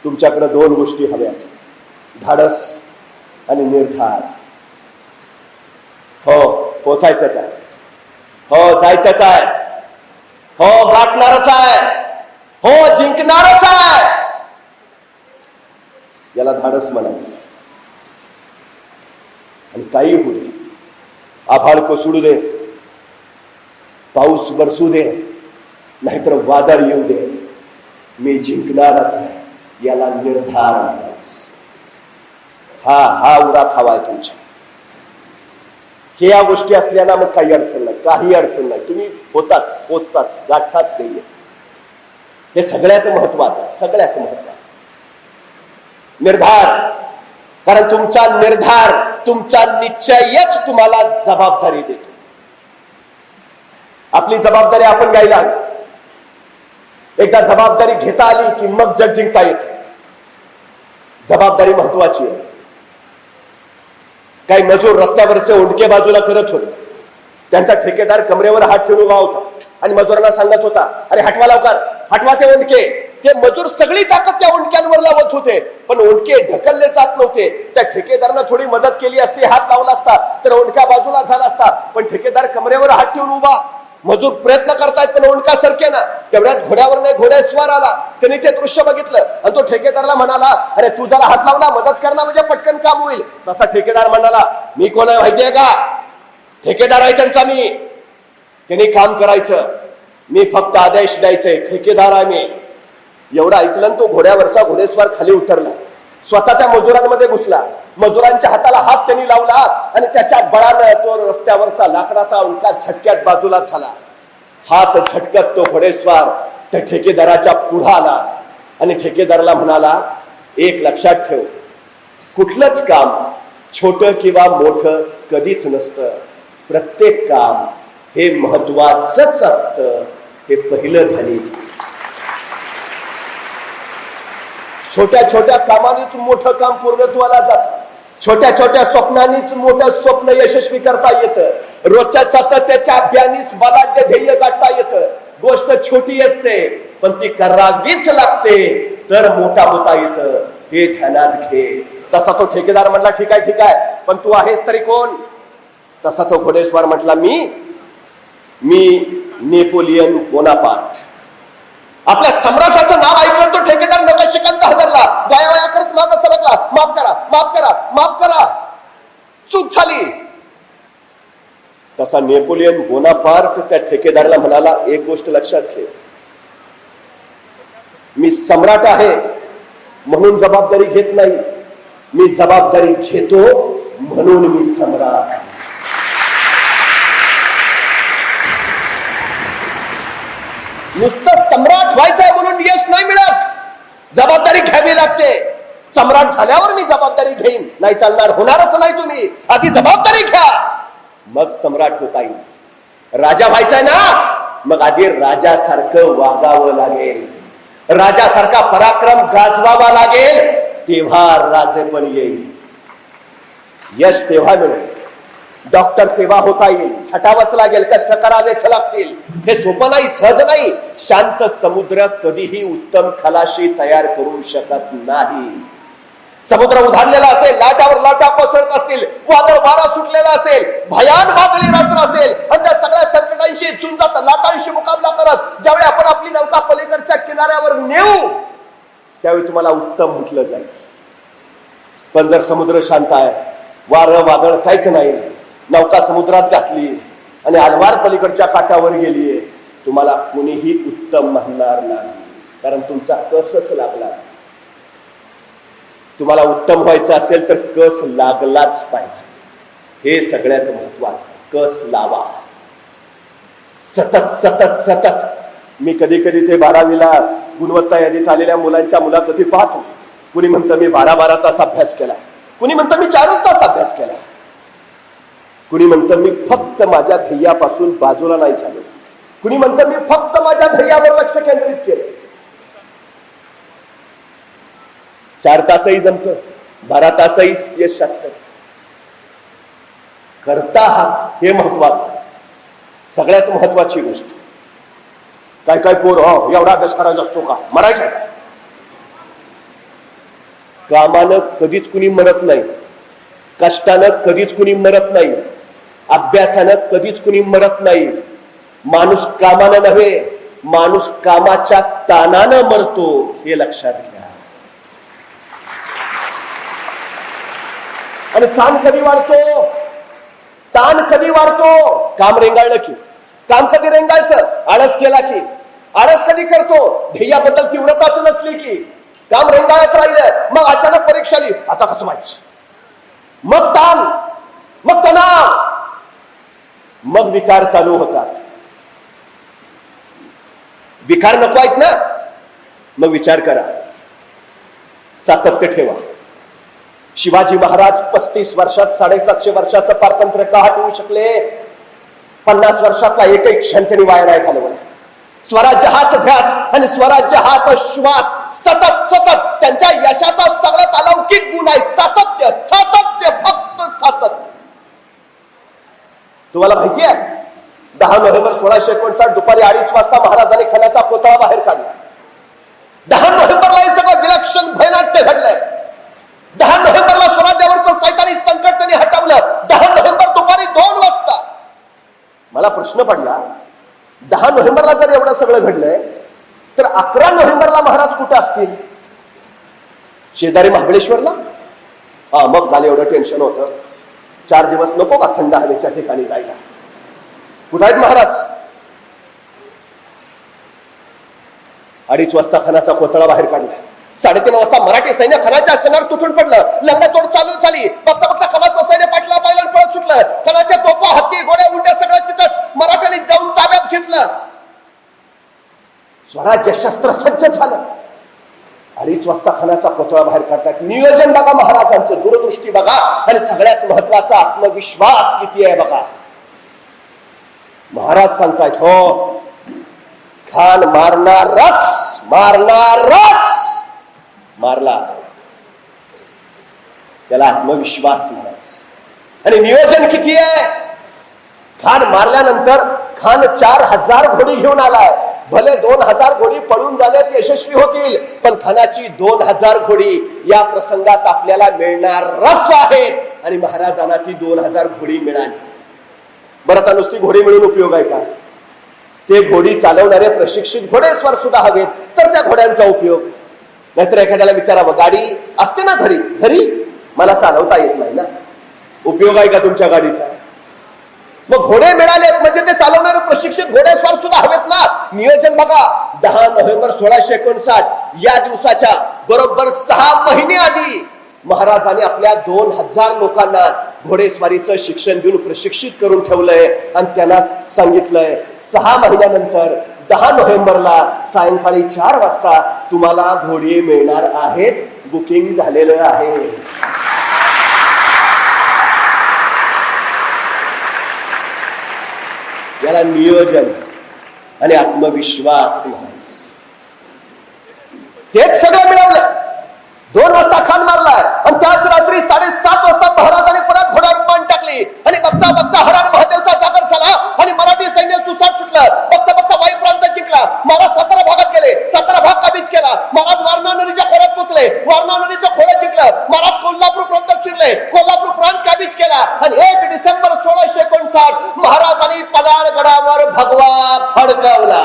तुमच्याकडे दोन गोष्टी हव्यात, धाडस आणि निर्धार. हो, पोचायचंच आहे, हो जायचंच आहे, हो गाठणारच आहे, हो जिंकणारच आहे. याला धाडस म्हणायचं. आणि काही होऊ दे, आभाळ कोसळू दे, पाऊस बरसू दे, नाहीतर वादळ येऊ दे, मी जिंकणारच आहे, याला निर्धार म्हणायचं. हा उरा खावाय तुमच्या. हे या गोष्टी असल्या ना मग काही अडचण नाही, काही अडचण नाही. तुम्ही होताच, पोचताच, गाठताच नाहीये. हे सगळ्यात महत्वाचं आहे, सगळ्यात महत्वाचं निर्धार. कारण तुमचा निर्धार, तुमचा निश्चयच तुम्हाला जबाबदारी देतो. आपली जबाबदारी आपण घ्यायला, एकदा जबाबदारी घेता आली की मग जग जिंकता येते. जबाबदारी महत्वाची आहे. काही मजूर रस्त्यावरचे ओंडके बाजूला करत होते. त्यांचा ठेकेदार कमरेवर हात ठेवून उभा होता आणि मजुरांना सांगत होता, अरे हटवा लवकर, हटवा ते ओंडके. ते मजूर सगळी ताकद त्या ओंडक्यांवर लावत होते, पण ओंडके ढकलले जात नव्हते. त्या ठेकेदारानं थोडी मदत केली असती, हात लावला असता तर ओंडका बाजूला झाला असता. पण ठेकेदार कमरेवर हात ठेवून उभा, मजूर प्रयत्न करतायत पण ओंडका सरके ना. तेवढ्यात घोड्यावर नाही घोड्यास्वार आला. त्यांनी ते दृश्य बघितलं आणि तो ठेकेदारला म्हणाला, अरे तू जरा हात लावला, मदत कर ना, म्हणजे पटकन काम होईल. तसा ठेकेदार म्हणाला, मी कोण आहे माहितीये का? ठेकेदार आहे त्यांचा मी. त्यांनी काम करायचं, मी फक्त आदेश द्यायचे, ठेकेदार आहे मी. एवढं ऐकलं तो घोड्यावरचा घोडेस्वार खाली उतरला, स्वतः त्या मजुरांमध्ये घुसला. मजुरांच्या हाताला हात त्यांनी लावला आणि त्याच्या बळानं तो रस्त्यावरचा लाकडाचा ओंडका झटक्यात बाजूला झाला. हात झटकत तो घोडेस्वार त्या ठेकेदाराच्या पुढे आला आणि ठेकेदाराला म्हणाला, एक लक्षात ठेव, कुठलंच काम छोटं किंवा मोठं कधीच नसतं. प्रत्येक काम हे महत्वाचंच असतं, हे पहिलं धनी. छोट्या छोट्या कामानेच मोठं काम पूर्णत्वाला जातं. छोट्या छोट्या स्वप्नांनीच मोठं स्वप्न यशस्वी करता येतं. रोजच्या सातत्याच्या अभ्यानीच बलाढ्य ध्येय गाठता येतं. गोष्ट छोटी असते पण ती करावीच लागते तर मोठा होता येतं, हे ध्यानात घे. तसा तो ठेकेदार म्हटला, ठीक आहे ठीक आहे, पण तू आहेस तरी कोण? तसा तो घोडेस्वार म्हटला, मी नेपोलियन बोनापार्ट. आपल्या सम्राटाचं नाव ऐकलं तो ठेकेदार नकशिकांत हादरला, गायावाया करत मागे सरकला, माफ करा माफ करा माफ करा, चूक झाली. तसा नेपोलियन बोनापार्ट त्या ठेकेदाराला म्हणाला, एक गोष्ट लक्षात घे, मी सम्राट आहे म्हणून जबाबदारी घेत नाही, मी जबाबदारी घेतो म्हणून मी सम्राट. नुसतं सम्राट व्हायचंय म्हणून यश नाही मिळत, जबाबदारी घ्यावी लागते. सम्राट झाल्यावर मी जबाबदारी घेईन नाही चालणार, होणारच नाही. तुम्ही आधी जबाबदारी घ्या, मग सम्राट होता येईल. राजा व्हायचंय ना, मग आधी राजासारखं वागावं लागेल, राजासारखा पराक्रम गाजवावा लागेल, तेव्हा राजेपण येईल. यश तेव्हा मिळेल, डॉक्टर तेव्हा होता येईल, छटावंच लागेल, कष्ट करावेच लागतील. हे सोपं नाही, सहज नाही. शांत समुद्र कधीही उत्तम खलाशी तयार करू शकत नाही. समुद्र उधारलेला असेल, लाटावर लाटा कोसळत असतील, वादळ वारा सुटलेला असेल, भयान वादळी रात्र असेल आणि त्या सगळ्या संकटांशी झुंजत, लाटांशी मुकाबला करत ज्यावेळी आपण आपली नौका पलीकडच्या किनाऱ्यावर नेऊ त्यावेळी तुम्हाला उत्तम म्हटलं जाईल. पण जर समुद्र शांत आहे, वारं वादळ काहीच नाही, नौका समुद्रात घातली आणि अलवार पलीकडच्या काठावर गेलीये, तुम्हाला कोणीही उत्तम म्हणणार नाही, कारण तुमचा कसच लागला. तुम्हाला उत्तम व्हायचं असेल तर कस लागलाच पाहिजे, हे सगळ्यात महत्वाचं. कस लावा, सतत सतत सतत. मी कधी कधी ते 12वीला गुणवत्ता यादीत आलेल्या मुलांच्या मुलाखती पाहतो. कुणी म्हणतं मी 12 तास अभ्यास केला, कुणी म्हणतं मी 4 तास अभ्यास केला, कुणी म्हणतं मी फक्त माझ्या ध्येयापासून बाजूला नाही झालो, कुणी म्हणतं मी फक्त माझ्या ध्येयावर लक्ष केंद्रित केलं. 4 तासही जमतं, 12 तासही यश शकतं. करता आहात हे महत्वाचं, सगळ्यात महत्वाची गोष्ट. काय काय पोर एवढा अभ्यास करायचा असतो का, मरायचा कामानं कधीच कुणी मरत नाही, कष्टानं कधीच कुणी मरत नाही, अभ्यासानं कधीच कुणी मरत नाही. माणूस कामानं नव्हे, माणूस कामाच्या ताणानं मरतो, हे लक्षात घ्या. आणि ताण कधी वाढतो? ताण कधी वाढतो? काम रेंगाळलं की. काम कधी रेंगाळतं? आळस केला की. आळस कधी करतो? ध्येयाबद्दल तीव्रताच नसली की. काम रेंगाळत राहिलं, मग अचानक परीक्षा आली, आता कसं व्हायचं, मग ताण, मग तणाव, मग विकार चालू होतात. विकार नको आहेत ना? मग विचार करा, सातत्य ठेवा. शिवाजी महाराज 35 वर्षात 750 वर्षाचं पारतंत्र्य का हटवू शकले? 50 वर्षातला एकही क्षण त्यांनी वाया नाही घालवला. स्वराज्य हाच ध्यास आणि स्वराज्य हाच श्वास. सतत सतत त्यांच्या यशाचा सगळ्यात अलौकिक गुण आहे सातत्य. सातत्य, फक्त सातत्य. तुम्हाला माहिती आहे, 10 नोव्हेंबर 1659 दुपारी 2:30 वाजता महाराजांनी खणाचा कोतळा बाहेर काढला. 10 नोव्हेंबरला हे सगळं विलक्षण भयनाट्य घडलंय. 10 नोव्हेंबरला स्वराज्यावरचं सैतानी संकट त्यांनी हटवलं. 10 नोव्हेंबर दुपारी 2 वाजता. मला प्रश्न पडला, 10 नोव्हेंबरला जर एवढं सगळं घडलंय, तर 11 नोव्हेंबरला महाराज कुठं असतील? शेजारी महाबळेश्वरला? मग काल एवढं टेन्शन होतं, 4 दिवस नको का थंड हवेच्या ठिकाणी जायला? कुठं आहेत महाराज? 2:30 वाजता खणाचा कोतळा बाहेर काढला. 3:30 वाजता मराठी सैन्य खणाच्या सेनावर तुटून पडलं. लंगडातोड चालू झाली. बघता बघता खणाचं सैन्य पाठला पाहिलं, पळत सुटलं. खणाच्या तोफा, हत्ती, गोड्या, उलट्या सगळं तिथंच मराठ्यांनी जाऊन ताब्यात घेतलं. स्वराज्य शस्त्रसज्ज झालं. 2:30 वाजता खणाचा कोतळा बाहेर काढतात. नियोजन बघा महाराजांचं, दूरदृष्टी बघा, आणि सगळ्यात महत्वाचा आत्मविश्वास किती आहे बघा. महाराज सांगतायत, हो खान मारणारच, मारणारच. मारला, त्याला आत्मविश्वास म्हणायचं. आणि नियोजन किती आहे? खान मारल्यानंतर खान 4000 घोडी घेऊन आलाय. भले 2000 घोडी पळून जाण्यात यशस्वी होतील, पण खानाची 2000 घोडी या प्रसंगात आपल्याला मिळणारच आहेत. आणि महाराजांना ती 2000 घोडी मिळाली. बरं, आता नुसती घोडी मिळून उपयोग आहे का? ते घोडी चालवणारे प्रशिक्षित घोडेस्वार सुद्धा हवेत, तर त्या घोड्यांचा उपयोग. नाहीतर एखाद्याला विचारावं, गाडी असते ना घरी, घरी मला चालवता येत नाही ना, उपयोग आहे का तुमच्या गाडीचा? मग घोडे मिळालेत म्हणजे ते चालवणारे प्रशिक्षित घोडेस्वार सुद्धा हवेत ना. नियोजन बघा, 10 नोव्हेंबर 1659 या दिवसाच्या बरोबर 6 महिने आधी महाराजांनी आपल्या 2000 लोकांना घोडेस्वारीचं शिक्षण देऊन प्रशिक्षित करून ठेवलंय. आणि त्यांना सांगितलंय, 6 महिन्यानंतर 10 नोव्हेंबरला सायंकाळी 4 वाजता तुम्हाला घोडे मिळणार आहेत, बुकिंग झालेलं आहे. याला नियोजन आणि आत्मविश्वास म्हणायचं. तेच सगळं मिळवलं. 2 वाजता खान मारलाय, आणि त्याच रात्री 7:30 वाजता महाराजांनी परत घोड्यावर मान टाकली. आणि बघता बघता हरार महादेवचा जागर झाला आणि मराठी सैन्य सुसाट सुटलं. बघता बघता वाई प्रांत जिंकला. महाराज 17 भागात गेले, 17 भाग काबीज केला. महाराज वारणा नदीच्या खोऱ्यात पोचले, वारणा नदीचं खोरं जिंकलं. महाराज कोल्हापूर प्रांतात शिरले, कोल्हापूर प्रांत काबीज केला. आणि 1 डिसेंबर 1659 महाराजांनी पदाळगडावर भगवा फडकवला.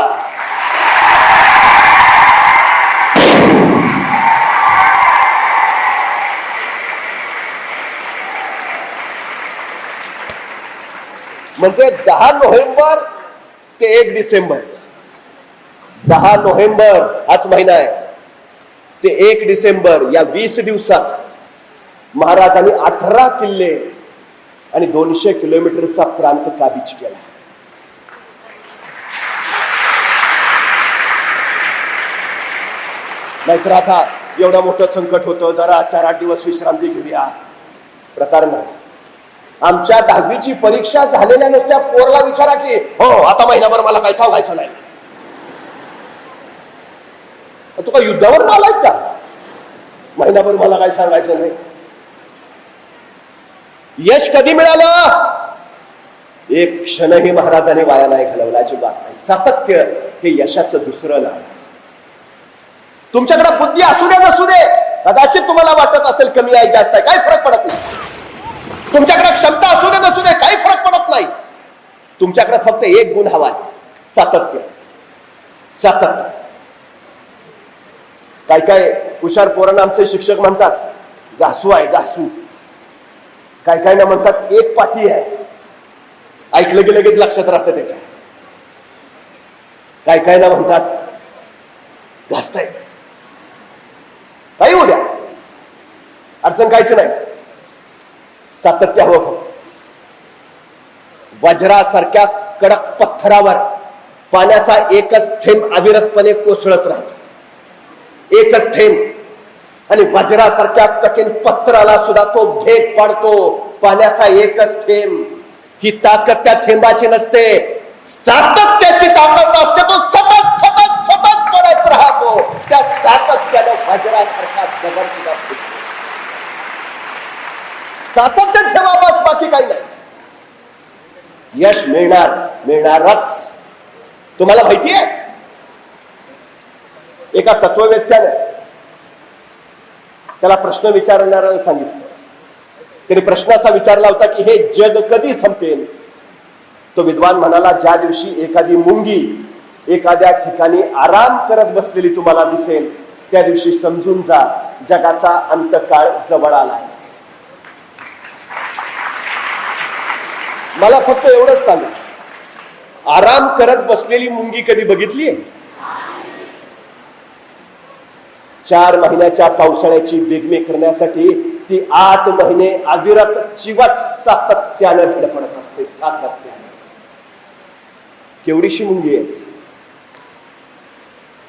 म्हणजे 10 नोव्हेंबर ते 1 डिसेंबर, 10 नोव्हेंबर हाच महिना आहे, ते 1 डिसेंबर या 20 दिवसात महाराजांनी 18 किल्ले आणि 200 किलोमीटरचा प्रांत काबीज केला. नाहीतर आता एवढं मोठं संकट होतं, जरा 4-8 दिवस विश्रांती घेऊया, प्रकार नाही. आमच्या 10वीची परीक्षा झालेल्या नुसत्या पोरला विचारा की, हो आता महिनाभर मला काय सांगायचं नाही. तू का युद्धावर आलाय का? महिनाभर मला काय सांगायचं नाही. यश कधी मिळालं? एक क्षणही महाराजांनी वाया नाही घालवला, अजिबात नाही. सातत्य हे यशाचं दुसरं नाव. तुमच्याकडे बुद्धी असू दे नसू दे, कदाचित तुम्हाला वाटत असेल कमी आहे जास्त आहे, काही फरक पडत नाही. तुमच्याकडे क्षमता असू दे नसू दे, काही फरक पडत नाही. तुमच्याकडे फक्त एक गुण हवा आहे, सातत्य. सातत्य. काय काय हुशार पोरांना आमचे शिक्षक म्हणतात घासू आहे, घासू. काय काय ना म्हणतात एक पाठी आहे, ऐकलं की लगेच लक्षात राहतं त्याच्या. काय काय ना म्हणतात घासताय, काही होऊ द्या, अडचण काहीच नाही. सातत्य हवं फक्त. वज्रासारख्या कडक पत्थरावर पाण्याचा एकच थेंब अविरतपणे कोसळत राहतो, एकच थेंब. आणि वज्रासारख्या कठीण पत्थराला सुद्धा तो भेग पाडतो, पाण्याचा एकच थेंब. ही ताकद त्या थेंबाची नसते, सातत्याची ताकद असते. तो सतत सतत सतत पडत राहतो. त्या सातत्यानं वज्रासारखा दगड सुद्धा फुटतो. सातत्य ठेवा बस, बाकी काही नाही. यश मिळणार, मिळणारच. तुम्हाला माहिती आहे एका तत्ववेत्याने त्याला प्रश्न विचारणाऱ्याला सांगितलं. त्याने प्रश्न असा विचारला होता की हे जग कधी संपेल? तो विद्वान म्हणाला, ज्या दिवशी एखादी मुंगी एखाद्या ठिकाणी आराम करत बसलेली तुम्हाला दिसेल, त्या दिवशी समजून जा जगाचा अंतकाळ जवळ आलाय. मला फक्त एवढंच सांगा, आराम करत बसलेली मुंगी कधी बघितलीये? 4 महिन्याच्या पावसाळ्याची बेगमे करण्यासाठी ती 8 महिने अविरत चिवट सातत्यानं धडपडत असते. सातत्याने. केवढीशी मुंगी आहे,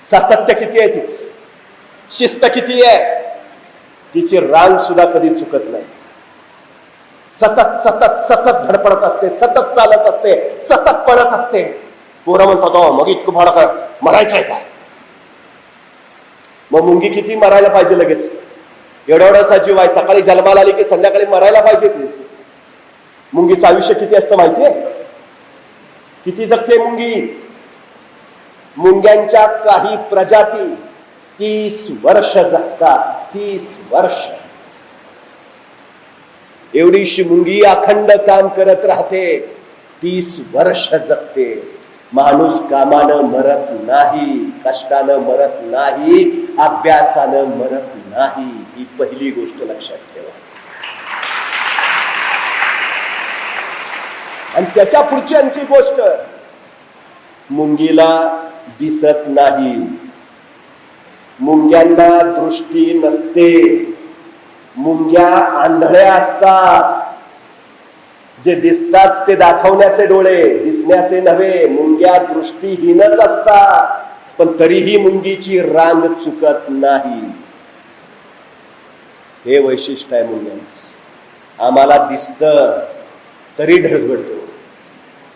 सातत्य किती आहे तिच, शिस्त किती आहे, तिची रांग सुद्धा कधी चुकत नाही. सतत सतत सतत धडपडत असते, सतत चालत असते, सतत पळत असते. पोरं म्हणतात मग इतकं भाडं काय मरायचंय काय? मग मुंगी किती मरायला पाहिजे लगेच? एवढा एवढासा जीव आहे, सकाळी जन्माला आली की संध्याकाळी मरायला पाहिजे ती. मुंगीचं आयुष्य किती असतं माहितीये? किती जगते मुंगी? मुंग्यांच्या काही प्रजाती 30 वर्ष जगतात. 30 वर्ष. एवढीशी मुंगी अखंड काम करत राहते, 30 वर्ष जगते. माणूस कामानं मरत नाही, कष्टानं मरत नाही, अभ्यासानं मरत नाही. ही पहिली गोष्ट लक्षात ठेवा. आणि त्याच्या पुढची आणखी गोष्ट, मुंगीला दिसत नाही. मुंग्यांना दृष्टी नसते. मुंग्या आंधळ्या असतात. जे दिसतात ते दाखवण्याचे डोळे, दिसण्याचे नव्हे. मुंग्या दृष्टीहीनच असतात, पण तरीही मुंगीची रांग चुकत नाही. हे वैशिष्ट्य आहे मुंग्यांचं. आम्हाला दिसतं तरी ढळघळतो,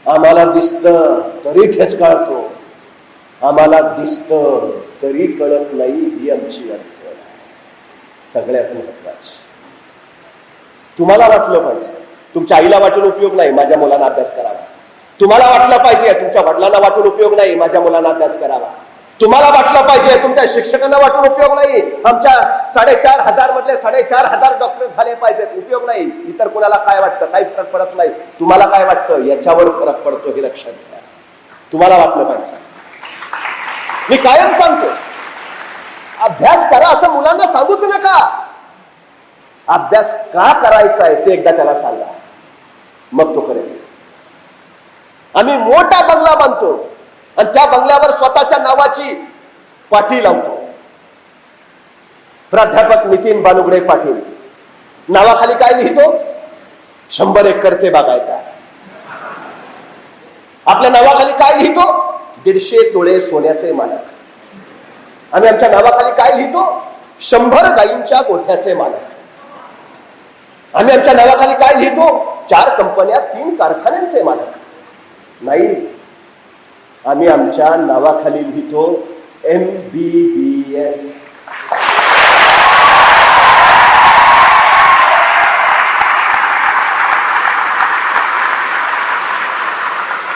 आम्हाला दिसतं तरी ठेचकाळतो, आम्हाला दिसतं तरी कळत नाही. ही आमची अडचण आहे सगळ्यात महत्वाची. तुम्हाला वाटलं पाहिजे, तुमच्या आईला वाटून उपयोग नाही माझ्या मुलांना अभ्यास करावा. तुम्हाला वाटलं पाहिजे तुमच्या वडिलांना वाटून उपयोग नाही माझ्या मुलांना अभ्यास करावा. तुम्हाला वाटलं पाहिजे तुमच्या शिक्षकांना वाटून उपयोग नाही आमच्या 4,500 मधले 4,500 डॉक्टर झाले पाहिजेत, उपयोग नाही. इतर कोणाला काय वाटतं काही फरक पडत नाही. तुम्हाला काय वाटतं याच्यावर फरक पडतो, हे लक्षात घ्या. तुम्हाला वाटलं पाहिजे. मी कायम सांगतो, अभ्यास करा असं मुलांना सांगूच नका. अभ्यास का करायचा आहे ते एकदा त्याला सांगा, मग तो करेल. आम्ही मोठा बंगला बांधतो आणि त्या बंगल्यावर स्वतःच्या नावाची पाटी लावतो. प्राध्यापक नितीन बानुगडे पाटील. नावाखाली काय लिहितो? 100 एकरचे बागायतदार. आपल्या नावाखाली काय लिहितो? 150 तोळे सोन्याचे मालक. आम्ही आमच्या नावाखाली काय लिहितो? 100 गायींच्या गोठ्याचे मालक. आम्ही आमच्या नावाखाली काय लिहितो? 4 कंपन्या 3 कारखान्यांचे मालक. नाही, आम्ही आमच्या नावाखाली लिहितो MBBS.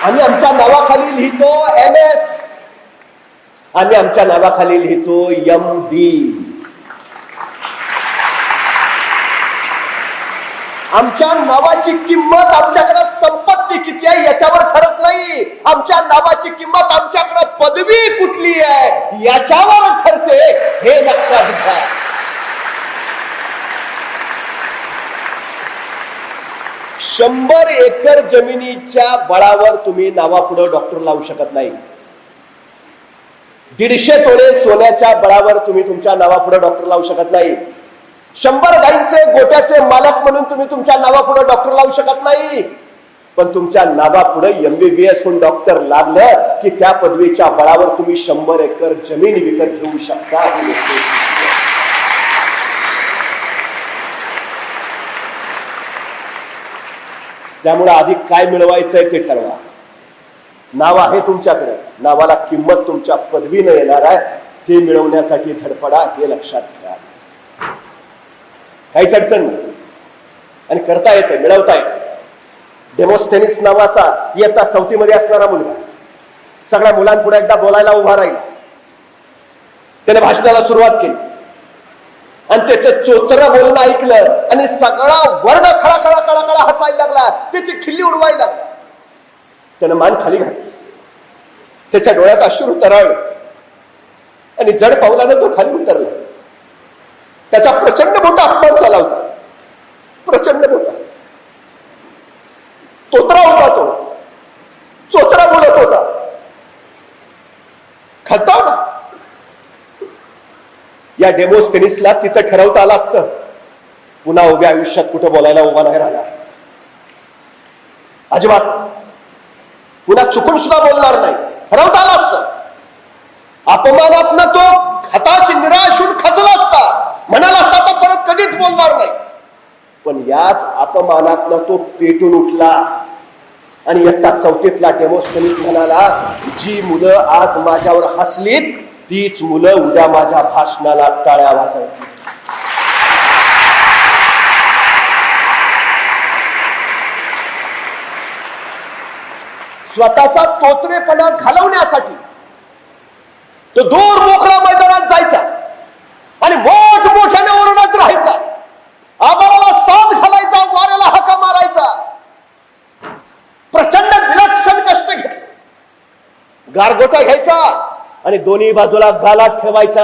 आम्ही आमच्या नावाखाली लिहितो MS. आम्ही आमच्या नावाखाली लिहितो MD. आमच्या नावाची किंमत आमच्याकडे संपत्ती किती आहे याच्यावर ठरत नाही. आमच्या नावाची किंमत आमच्याकडे पदवी कुठली आहे याच्यावर ठरते. हे लक्षात घ्या. शंभर एकर जमिनीच्या बळावर तुम्ही नावापुढे डॉक्टर लावू शकत नाही. 150 तोळे सोन्याच्या बळावर तुम्ही तुमच्या नावापुढे डॉक्टर लावू शकत नाही. 100 गायींचे गोट्याचे मालक म्हणून तुम्ही तुमच्या नावापुढे डॉक्टर लावू शकत नाही. पण तुमच्या नावापुढे MBBS होऊन डॉक्टर लागलं की त्या पदवीच्या बळावर तुम्ही 100 एकर जमीन विकत घेऊ शकता. त्यामुळे आधी काय मिळवायचंय ते ठरवा. नाव आहे तुमच्याकडे, नावाला किंमत तुमच्या पदवीने येणार आहे. ते मिळवण्यासाठी धडपडा. हे लक्षात घ्या. काहीच अडचण नाही आणि करता येते, मिळवता येते. डेमोस्थेनिस नावाचा इयत्ता 4थी मध्ये असणारा मुलगा सगळ्या मुलांपुढे एकदा बोलायला उभा राहिला. त्याने भाषणाला सुरुवात केली आणि त्याचं चोचरं बोलणं ऐकलं आणि सगळा वर्ग खळा खळा खळा खळा हसायला लागला. त्याची खिल्ली उडवायला लागला. त्यानं मान खाली घातली. त्याच्या डोळ्यात अश्रू तरळले आणि जड पावलानं तो खाली उतरला. त्याचा प्रचंड मोठा अपमान झाला होता. प्रचंड मोठा तोतरा होता. तो चोचरा बोलत होता. खतावला. या डेमोस्थेनिसला तिथं ठरवता आलं असतं पुन्हा उभ्या आयुष्यात कुठं बोलायला उभा नाही राहणार. अजिबात पुन्हा चुकून सुद्धा बोलणार नाही. ठरवता आलं असतं. अपमानातनं तो हताश निराश होऊन खचला असता. म्हणाला असता तर परत कधीच बोलणार नाही. पण याच अपमानातनं तो पेटून उठला आणि इयत्ता 4थीतला डेमोस्थेनिस म्हणाला, जी मुलं आज माझ्यावर हसलीत तीच मुलं उद्या माझ्या भाषणाला टाळ्या वाजवतील. स्वतःचा तोतरेपणा घालवण्यासाठी तो दूर मोकळ्या मैदानात जायचा आणि मोठमोठ्याने ओरडत राहायचा. आबाळाला साथ घालायचा, वाऱ्याला हाका मारायचा. प्रचंड विलक्षण कष्ट घेतले. गारगोटा घ्यायचा आणि दोन्ही बाजूला गालात ठेवायचा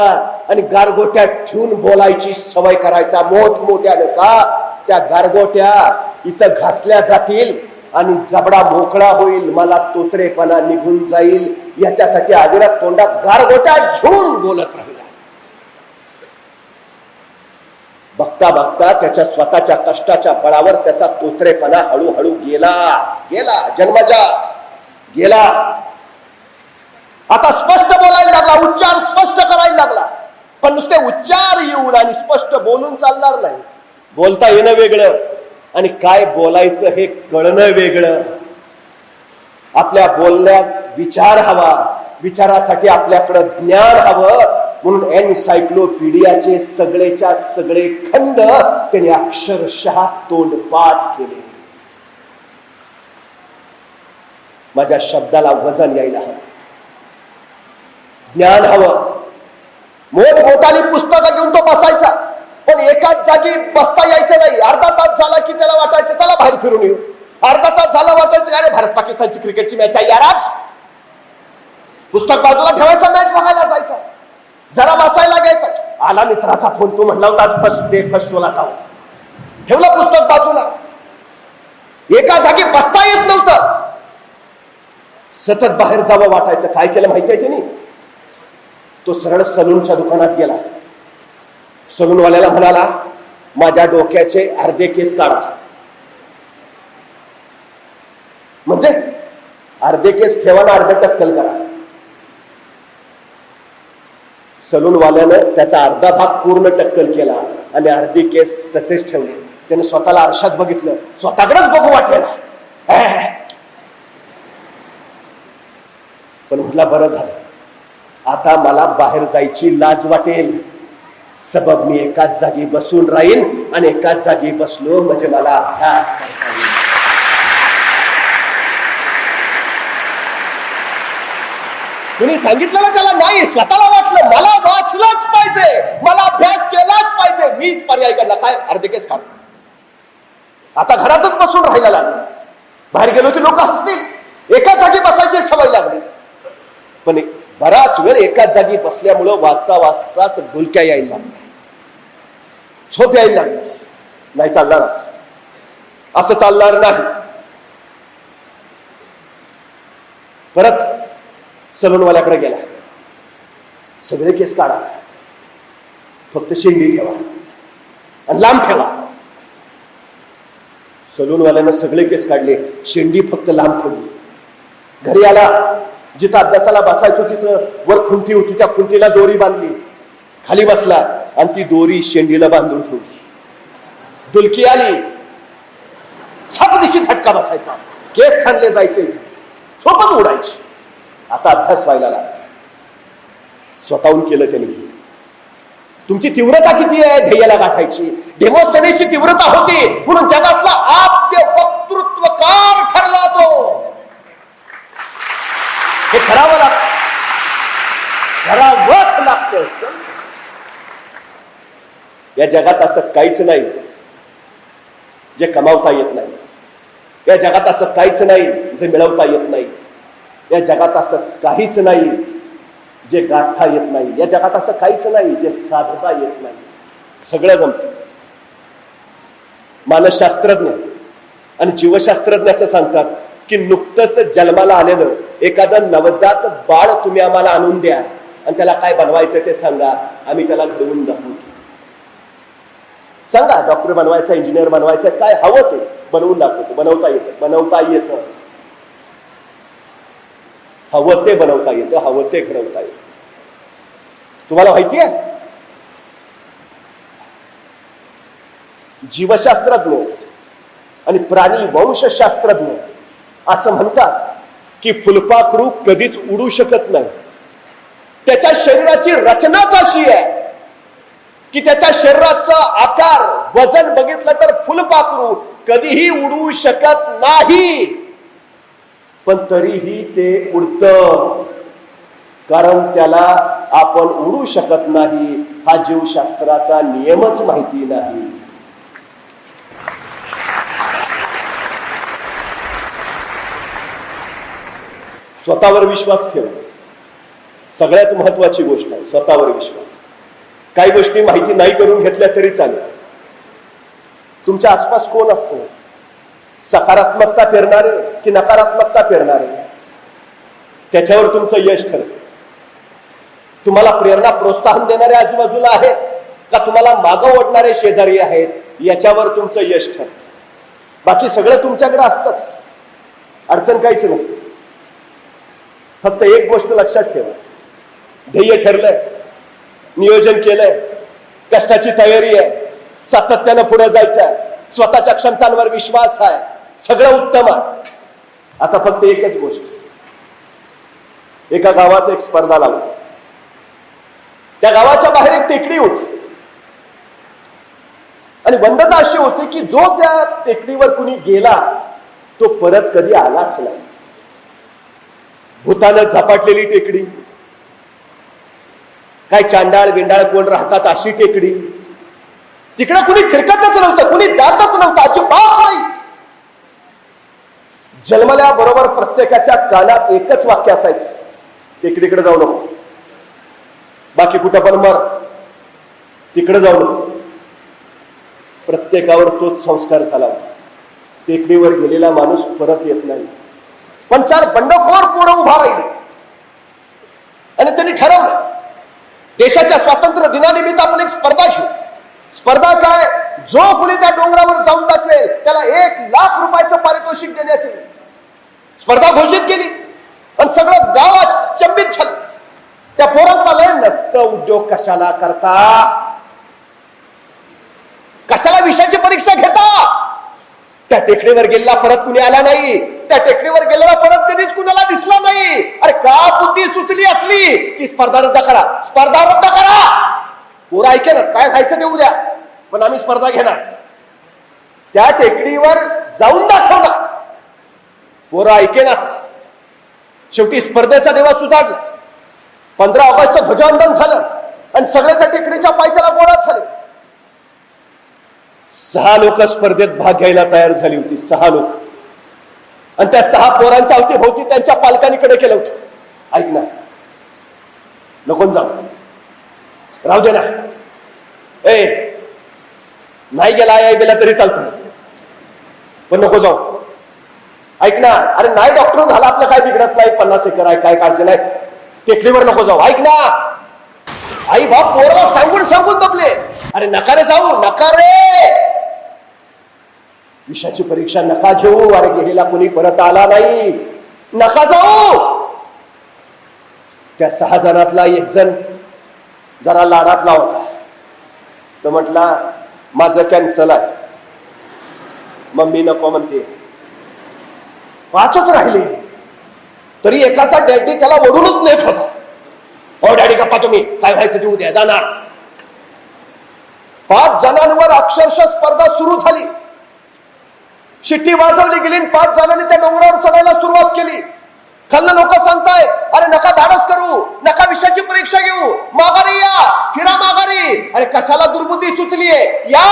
आणि गारगोट्यात ठेवून बोलायची सवय करायचा मोठमोठ्याने. का? त्या गारगोट्या इथं घासल्या जातील आणि जबडा मोकळा होईल, मला तोतरेपणा निघून जाईल याच्यासाठी आदिरात तोंडात गारगोट्या घेऊन बोलत राहिला. बघता बघता त्याच्या स्वतःच्या कष्टाच्या बळावर त्याचा तोतरेपणा हळूहळू गेला गेला जन्मजात गेला. आता स्पष्ट बोलायला लागला, उच्चार स्पष्ट करायला लागला. पण नुसते उच्चार येऊन आणि स्पष्ट बोलून चालणार नाही. बोलता येणं वेगळं आणि काय बोलायचं हे कळणं वेगळं. आपल्या बोलण्यात विचार हवा, विचारासाठी आपल्याकडे ज्ञान हवं. म्हणून एन्सायक्लोपीडियाचे सगळेच्या सगळे खंड त्याने अक्षरशः तोंडपाठ केले. माझ्या शब्दाला वजन यायला हवं, ज्ञान हवं. मोठमोठाली पुस्तकं घेऊन तो बसायचा, पण एकाच जागी बसता यायचं नाही. अर्धा तास झाला की त्याला वाटायचं चला बाहेर फिरून येऊ. अर्धा तास झाला वाटायचं अरे भारत पाकिस्तानची क्रिकेटची मॅच आहे यार आज. पुस्तक बाजूला ठेवायचा, मॅच बघायला जायचा. जरा वाचायला घ्यायचा. आला मित्राचा फोन, तू म्हटला होता फर्स्ट डे फर्स्ट शोला जाऊ. ठेवलं पुस्तक बाजूला. एका जागी बसता येत नव्हतं. सतत बाहेर जावं वाटायचं. काय केलं माहितीये त्याने? तो सरळ सलूनच्या दुकानात गेला. सलूनवाल्याला म्हणाला, माझ्या डोक्याचे अर्धे केस काढा. म्हणजे अर्धे केस ठेवा ना अर्धे टक्कल करा. सलूनवाल्यानं त्याचा अर्धा भाग पूर्ण टक्कल केला आणि अर्धे केस तसेच ठेवले. त्याने स्वतःला आरशात बघितलं, स्वतःकडेच बघू वाटेल. पण म्हटलं बरं झालं, आता मला बाहेर जायची लाज वाटेल. सबब मी एकाच जागी बसून राहील आणि एकाच जागी बसलो म्हणजे मला अभ्यास करता येईल. कुणी सांगितलं ना त्याला? नाही, स्वतःला वाटलं मला वाचलंच पाहिजे, मला अभ्यास केलाच पाहिजे. मीच पर्याय काढला. काय? अर्धे केस काढ. बाहेर गेलो की लोक हसतील, एका जागी बसायची सवय लागली. पण बराच वेळ एकाच जागी बसल्यामुळं वाचता वाचताच डुलक्या यायला लागल्या, झोप यायला लागली. नाही चालणार, असं चालणार नाही. परत सलूनवाल्याकडे गेला. सगळे केस काढा, फक्त शेंडी ठेवा आणि लांब ठेवा. सलूनवाल्यानं सगळे केस काढले, शेंडी फक्त लांब ठेवली. घरी आला, जिथं अभ्यासाला बसायचो तिथं वर खुंटी होती, त्या खुंटीला दोरी बांधली, खाली बसला आणि ती दोरी शेंडीला बांधून ठेवली. डुलकी आली, छापदिशी झटका बसायचा, केस थांबले जायचे, झोपच उडायची. आता अभ्यास व्हायला लागला. स्वतःहून केलं त्यांनी. तुमची तीव्रता किती आहे ध्येयाला गाठायची? डेमोस्थेनेसची तीव्रता होती म्हणून जगातला आद्य वक्तृत्वकार ठरला तो. हे करावं लागतं, करावंच लागतं. या जगात असं काहीच नाही जे कमावता येत नाही. या जगात असं काहीच नाही जे मिळवता येत नाही. या जगात असं काहीच नाही जे गाठता येत नाही. या जगात असं काहीच नाही जे साधता येत नाही. सगळं जमतं. मानसशास्त्रज्ञ आणि जीवशास्त्रज्ञ असं सांगतात की नुकतंच जन्माला आलेलं एखादं नवजात बाळ तुम्ही आम्हाला आणून द्या आणि त्याला काय बनवायचं ते सांगा, आम्ही त्याला घडवून दाखवतो. सांगा, डॉक्टर बनवायचं, इंजिनियर बनवायचं, काय हवं ते बनवून दाखवतो. बनवता येतं. हवं ते बनवता येतं, हवं ते घडवता येतं. तुम्हाला माहिती आहे, जीवशास्त्रज्ञ आणि प्राणी वंशशास्त्रज्ञ असं म्हणतात की फुलपाखरू कधीच उडू शकत नाही. त्याच्या शरीराची रचनाच अशी आहे की त्याच्या शरीराचा आकार, वजन बघितलं तर फुलपाखरू कधीही उडू शकत नाही. पण तरीही ते उडतं, कारण त्याला आपण उडू शकत नाही हा जीवशास्त्राचा नियमच माहिती नाही. स्वतःवर विश्वास ठेवा. सगळ्यात महत्वाची गोष्ट आहे स्वतःवर विश्वास. काही गोष्टी माहिती नाही करून घेतल्या तरी चालेल. तुमच्या आसपास कोण असतो? सकारात्मकता पेरणारे की नकारात्मकता पेरणारे? त्याच्यावर तुमचं यश ठरतं. तुम्हाला प्रेरणा, प्रोत्साहन देणारे आजूबाजूला आहेत का तुम्हाला मागं ओढणारे शेजारी आहेत, याच्यावर तुमचं यश ठरतं. बाकी सगळं तुमच्याकडे असतंच, अडचण काहीच नसते. फक्त एक गोष्ट लक्षात ठेवा, ध्येय ठरलंय, नियोजन केलंय, कष्टाची तयारी आहे, सातत्यानं पुढे जायचं आहे, स्वतःच्या क्षमतांवर विश्वास आहे, सगळं उत्तम आहे. आता फक्त एकच गोष्ट, एका गावात एक स्पर्धा लागली. त्या गावाच्या बाहेर एक टेकडी होती आणि बंधता अशी होती की जो त्या टेकडीवर कुणी गेला तो परत कधी आलाच नाही. भूतानं झपाटलेली टेकडी, काय चांडाळ बिंडाळ कोण राहतात अशी टेकडी. तिकडे कुणी फिरकतच नव्हतं, कुणी जातच नव्हतं, अजिबात नाही. जन्मल्याबरोबर प्रत्येकाच्या कानात एकच वाक्य असायचं, टेकडीकडे जाऊ नको, बाकी कुठं पण मर, तिकडे जाऊ नको. प्रत्येकावर तोच संस्कार झाला. टेकडीवर गेलेला माणूस परत येत नाही. पण 4 बंडखोर पोरं उभा राहिले आणि त्यांनी ठरवलं, देशाच्या स्वातंत्र्य दिनानिमित्त आपण एक स्पर्धा घेऊ. स्पर्धा काय? जो कोणी त्या डोंगरावर जाऊन दाखवेल त्याला 1 लाख रुपयाचं पारितोषिक देण्यात येईल. स्पर्धा घोषित केली आणि सगळं गावात चंबित झालं. त्या पोरांना नसतं उद्योग कशाला करता, कशाला विषयाची परीक्षा घेता. त्या टेकडीवर गेलेला परत कुणी आला नाही, त्या टेकडीवर गेलेला परत कधीच कुणाला दिसला नाही. अरे का बुद्धी सुचली असली ती स्पर्धा रद्द करा, स्पर्धा रद्द करा. पोरं ऐकेनात, काय खायचं ते उद्या, पण आम्ही स्पर्धा घेणार. त्या टेकडीवर जाऊन दाखवणार. पोरं ऐकेनाच. शेवटी स्पर्धेचा दिवस उजाडला. 15 ऑगस्टचं ध्वजवंदन झालं आणि सगळे त्या टेकडीच्या पायथ्याला गोळा झाले. 6 लोक स्पर्धेत भाग घ्यायला तयार झाली होती. 6 लोक. आणि त्या 6 पोरांच्या अवतीभोवती त्यांच्या पालकांनी कडे केलं होतं. ऐक ना, नको जाऊ, राहू दे ना. नाही गेला आई गेला तरी चालतं, पण नको जाऊ. ऐक ना, अरे नाही डॉक्टर झाला आपलं काय बिघडत नाही, 50 एकर आहे काय काळजी नाही, टेकडीवर नको जाऊ. ऐक ना, आई बाप पोराला सांगून सांगून दबले. अरे नका रे जाऊ, नका रे, विषयाची परीक्षा नका घेऊ. अरे गेलेला कोणी परत आला नाही, नका जाऊ. त्या 6 जणातला एक जण जरा लाडातला होता. तो म्हटला माझं कॅन्सल आहे. मम्मी नको म्हणते. 5च राहिले तरी एकाचा डॅडी त्याला ओढूनच नेत होता. ओ डॅडी गप्पा, तुम्ही काय व्हायचं ते उद्या जाणार. 5 जणांवर अक्षरशः स्पर्धा सुरू झाली. शिट्टी वाजवली गेली. 5 जणांनी त्या डोंगरावर चढायला सुरुवात केली. खालनं लोक सांगतायत अरे नका धाडस करू, नका विषयाची परीक्षा घेऊ, माघारी या, फिरा माघारी. अरे कशाला दुर्बुद्धी सुचलीये, या.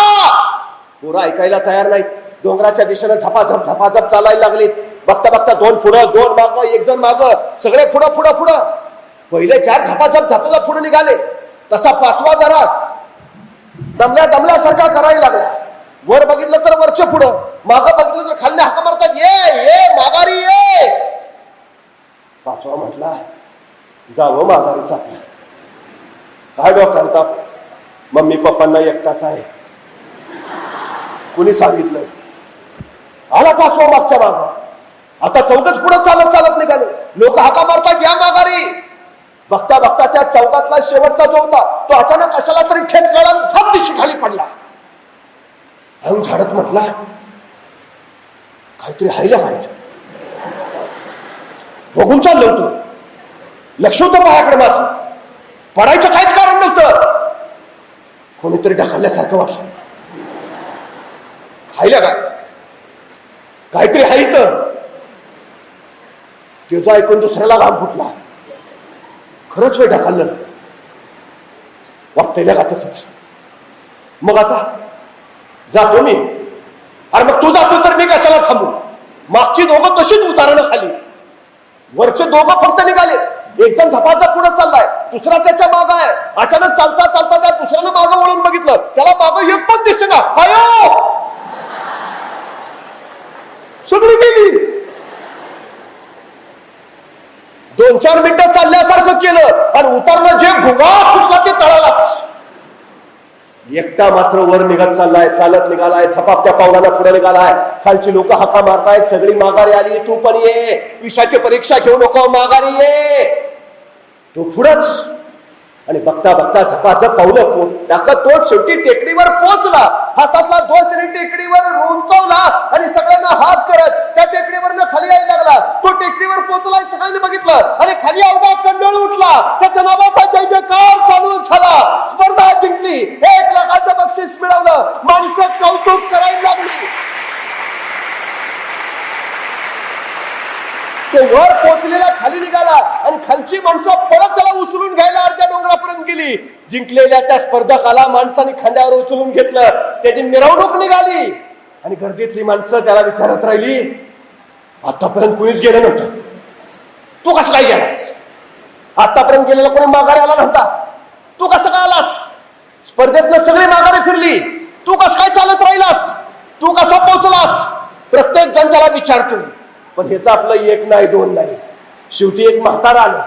पोरं ऐकायला तयार नाहीत. डोंगराच्या दिशेनं झपाझप झपाझप चालायला लागलीत. बघता बघता 2 पुढं 2 मागं, 1 जण मागं, सगळे पुढं पुढं पुढं. पहिले 4 झपाझप झपाला पुढे निघाले. तसा 5वा जरा दमल्यासारखा करायला लागला. वर बघितलं तर वरच्या पुढं, मागं बघितलं तर खाल्ल्या हाका मारतात, ये ये माघारी ये. 5वा म्हटला जावं माघारीच आपलं. काय डोक्याला ताप, मम्मी पप्पांना एकटाच आहे. कुणी सांगितलं. आला 5वा मागच्या मागं. आता 4घच पुढं चालत चालत निघालो. लोक हाका मारतात या माघारी. बघता बघता त्या चौकातला शेवटचा जो होता तो अचानक कशाला तरी ठेच गळा थप दिशी खाली पडला. अंग झाडत म्हटला काहीतरी हायला पाहिजे. बघून चाललो होतो, लक्ष होतं पायाकडे माझं. पडायचं काहीच कारण नव्हतं. कोणीतरी ढकलल्यासारखं वाटलं. खायला काय काहीतरी हायत. त्याचं ऐकून दुसऱ्याला घाम फुटला. खरंच वेळ ढकललं वाटतंय का तसंच. मग आता जातो मी. अरे मग तू जातो तर मी कशाला थांबू. मागची दोघं तशीच उतारणं खाली. वरचे दोघं फक्त निघाले. एक जण झपाचा पुढे चाललाय, दुसरा त्याच्या मागं आहे. अचानक चालता चालता त्या दुसऱ्यानं मागं वळून बघितलं, त्याला मागं एक पण दिसेना. आयो सगळी गेली. 2-4 मिनिटं चालल्यासारखं केलं आणि उतारलं जे भुगा सुटला ते तळालाच. एकटा मात्र वर निघत चाललाय, चालत निघालाय, झपापत्या पावलाला पुढे निघालाय. खालची लोक हाका मारतायत, सगळी माघारी आली. तू पण ये, विषयाची परीक्षा घेऊ नको, माघारी ये. तो पुढंच. आणि बघता बघता झपाझप पावलं टाकत तो शेवटी टेकडीवर पोहोचला. हातातला ध्वज त्याने टेकडीवर उंचावला आणि सगळ्यांना हात करत त्या टेकडीवरनं खाली यायला लागला. तो टेकडीवर पोहोचला, सगळ्यांनी बघितलं आणि खाली अवघा कन्नड उठला. त्याच्या नावाचा जय जयकार चालू झाला. स्पर्धा जिंकली, 1 लाखाचं बक्षीस मिळवलं. माणसं कौतुक करायला लागली. तो वर पोहोचलेला खाली निघाला आणि खालची माणसं परत त्याला उचलून घ्यायला अर्ध्या डोंगरापर्यंत गेली. जिंकलेल्या त्या स्पर्धकाला माणसाने खांद्यावर उचलून घेतलं. त्याची मिरवणूक निघाली आणि गर्दीतली माणसं त्याला विचारत राहिली, आतापर्यंत कुणीच गेलं नव्हतं, तू कसं काय गेलास? आतापर्यंत गेलेला कोणी माघारी आला नव्हता, तू कसं काय आलास? स्पर्धेतनं सगळी माघारी फिरली, तू कसं काय चालत राहिलास? तू कसा पोहोचलास? प्रत्येक जण त्याला विचारतोय. पण ह्याचं आपलं 1 नाही 2 नाही. शेवटी एक म्हातारा आलं.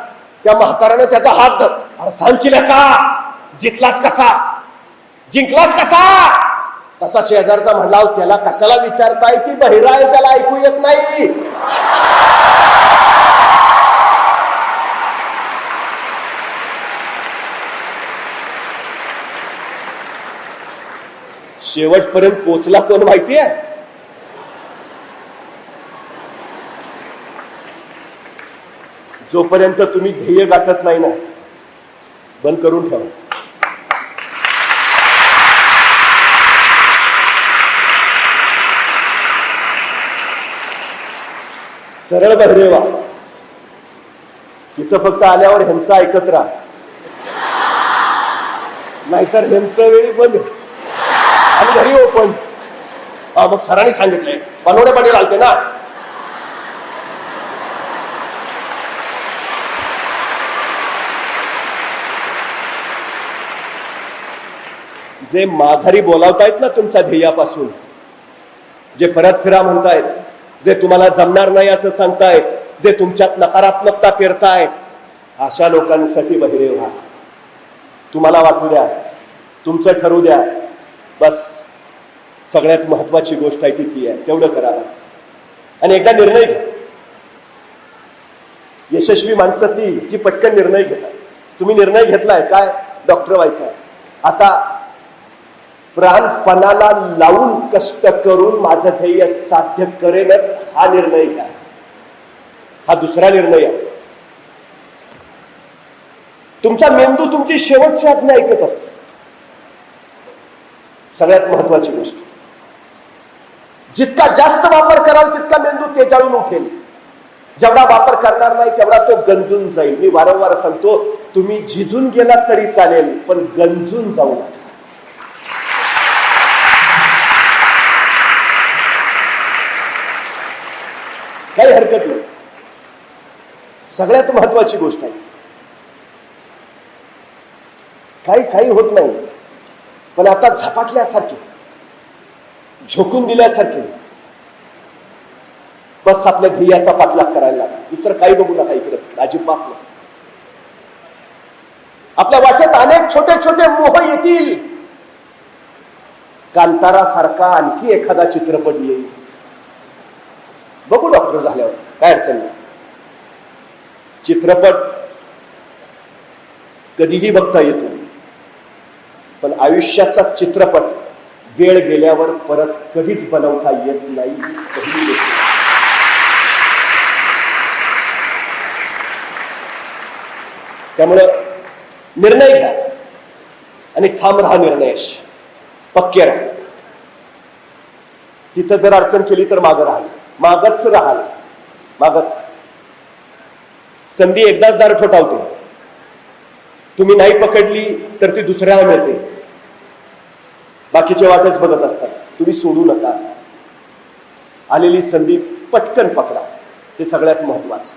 त्या म्हातारानं त्याचा हात धर, अरे सांग केला का जिंकलास कसा, जिंकलास कसा? तसा शेजारचा म्हणला, त्याला कशाला विचारताय, ती बहिरा आहे, त्याला ऐकू येत नाही. शेवटपर्यंत पोचला कोण माहितीये? जोपर्यंत तुम्ही ध्येय गाठत नाही ना, बंद करून ठेवा. सरळ बहिरे व्हा. इथं फक्त आल्यावर ह्यांचं ऐकत राहा, नाहीतर ह्यांचं वेळी बंद आणि घरी ओपन. मग सरांनी सांगितलंय बनवणे पाणी लागते ना. जे माघारी बोलावतायत ना तुमच्या ध्येयापासून, जे परत फिरा म्हणतायत, जे तुम्हाला जमणार नाही असं सांगतायत, जे तुमच्यात नकारात्मकता पेरतायत, अशा लोकांसाठी बहिरे व्हा. तुम्हाला वाटू द्या, तुमचं ठरू द्या. बस सगळ्यात महत्वाची गोष्ट आहे ती आहे, तेवढं करा बस. आणि एकदा निर्णय घ्या. यशस्वी माणसं ती जी पटकन निर्णय घेतात. तुम्ही निर्णय घेतलाय काय, डॉक्टर व्हायचा आहे, आता प्राणपणाला लावून कष्ट करून माझं ध्येय साध्य करेनच, हा निर्णय घ्या. हा दुसरा निर्णय आहे. तुमचा मेंदू तुमची शेवटची आज्ञा ऐकत असतो. सगळ्यात महत्वाची गोष्ट, जितका जास्त वापर कराल तितका मेंदू तेजाळून उठेल. जेवढा वापर करणार नाही तेवढा तो गंजून जाईल. मी वारंवार सांगतो, तुम्ही झिजून गेलात तरी चालेल, पण गंजून जाऊ नका. काही हरकत नाही. सगळ्यात महत्वाची गोष्ट आहे, काही होत नाही, पण आता झपाटल्यासारखे, झोकून दिल्यासारखे बस आपल्या ध्येयाचा पाठलाग करायला लागला. दुसरं काही बघू नका इकडे, अजिबात नाही. आपल्या वाटेत अनेक छोटे छोटे मोह येतील. कांतारा सारखा आणखी एखादा चित्रपट येईल, बघू डॉक्टर झाल्यावर, काय अडचण नाही. चित्रपट कधीही बघता येतो, पण आयुष्याचा चित्रपट वेळ गेल्यावर परत कधीच बनवता येत नाही. त्यामुळं निर्णय घ्या आणि ठाम राहा. निर्णयाशी पक्के राहा. तिथं जर अडचण केली तर मागं राहाल, मागच राहाल, मागच. संधी एकदाच दार ठोठावते. तुम्ही नाही पकडली तर ती दुसऱ्याला मिळते. बाकीचे वाटच बघत असतात. तुम्ही सोडू नका. आलेली संधी पटकन पकडा, हे सगळ्यात महत्वाचं.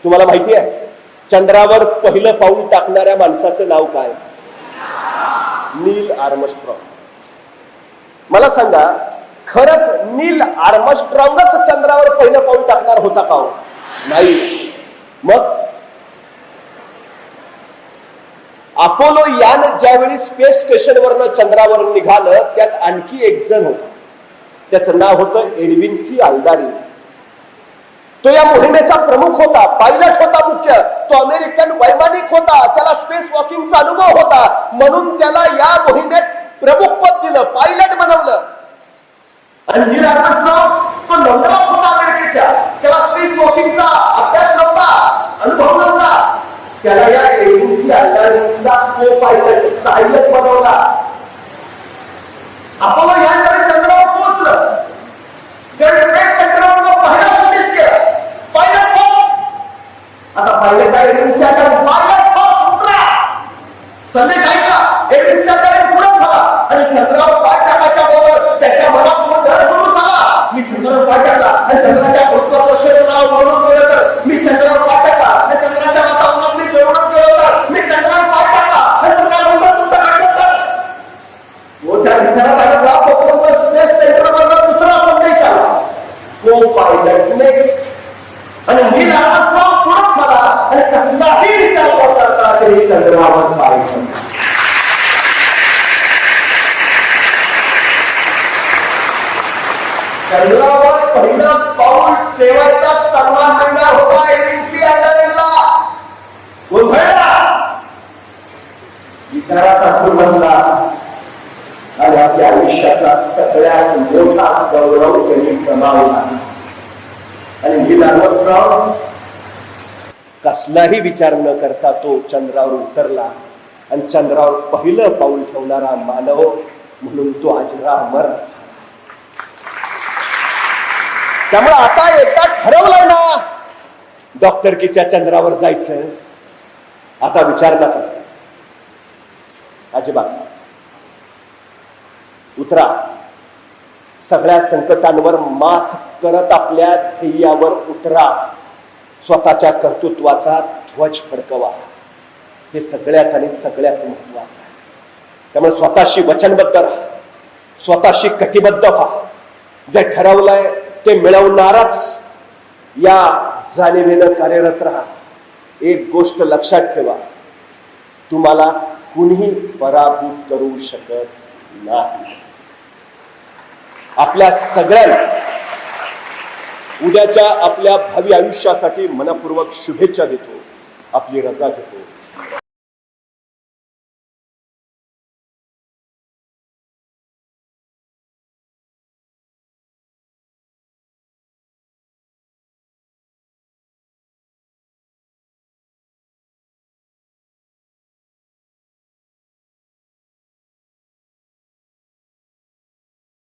तुम्हाला माहिती आहे, चंद्रावर पहिलं पाऊल टाकणाऱ्या माणसाचं नाव काय? नील आर्मस्ट्रॉंग. मला सांगा, खरंच नील आर्मस्ट्रॉंगच चंद्रावर पहिलं पाऊल टाकणार होता का? नाही. मग अपोलो यान ज्यावेळी स्पेस स्टेशनवरनं चंद्रावर निघालं, त्यात आणखी एक जण होता. त्याचं नाव होतं एडविन सी आल्दारिन. तो या मोहिमेचा प्रमुख होता, पायलट होता मुख्य. तो अमेरिकन वैमानिक होता, त्याला स्पेस वॉकिंगचा अनुभव होता, म्हणून त्याला या मोहिमेत प्रमुख पद दिलं, पायलट बनवलं. आणि नील आर्मस्ट्रॉंग तो नवरा होता अमेरिकेच्या, त्याला स्पेस वॉकिंगचा अभ्यास नव्हता, अनुभव नव्हता. त्याला या एडविन सी आल्दारिनचा को पायलट, सहाय्यक बनवला. अपोलो यानकडे चंद्रावर पोहोचलं. आता पायलट संदेश ऐकला, पुढे झाला आणि चंद्रावर पाय टाकायच्या बरोबर त्याच्या मनात धर सुरू झाला. मी चंद्रावर पाय टाकला आणि चंद्राच्या गुरुत्वाकर्षणाचं नाव म्हणून केलं तर मी चंद्रावर पाय टाकला आणि चंद्राच्या वातावरणात मी जेवढं केलं तर मी चंद्रावर पाय टाकला आणि चंद्रा नंबर सुद्धा काढलं तर त्या विचारात दुसरा संदेश आला, को पायलट नेक्स्ट. आणि नील आर्मस्ट्रॉंग पुढे झाला आणि कसलाही विचार करता तरी चंद्रावर पाय ठेवला. चंद्रावर पहिलं पाऊल ठेवायचा सन्मान मिळणार होता एडविन सी आल्दारिनला. गोंधळला, विचारात अडकून बसला आणि आपल्या आयुष्याचा सगळ्यात मोठा गौरव त्यांनी गमावला. आणि नील आर्मस्ट्रॉंग कसलाही विचार न करता तो चंद्रावर उतरला आणि चंद्रावर पहिलं पाऊल ठेवणारा मानव म्हणून तो अजरामर झाला. त्यामुळे आता एकदा ठरवलंय ना डॉक्टरकीच्या चंद्रावर जायचं, आता विचार नका अजिबात. उतरा, सगळ्या संकटांवर मात करत आपल्या ध्येयावर उतरा. स्वतःच्या कर्तृत्वाचा ध्वज फडकवा. हे सगळ्यात आणि सगळ्यात महत्वाचं आहे. त्यामुळे स्वतःशी वचनबद्ध राहा, स्वतःशी कटिबद्ध व्हा. जे ठरवलंय ते मिळवणारच या जाणीवेनं कार्यरत राहा. एक गोष्ट लक्षात ठेवा, तुम्हाला कुणीही पराभूत करू शकत नाही. आपल्या सगळ्यांना उद्याच्या आपल्या भावी आयुष्यासाठी मनपूर्वक शुभेच्छा देतो. आपली रजा घेतो.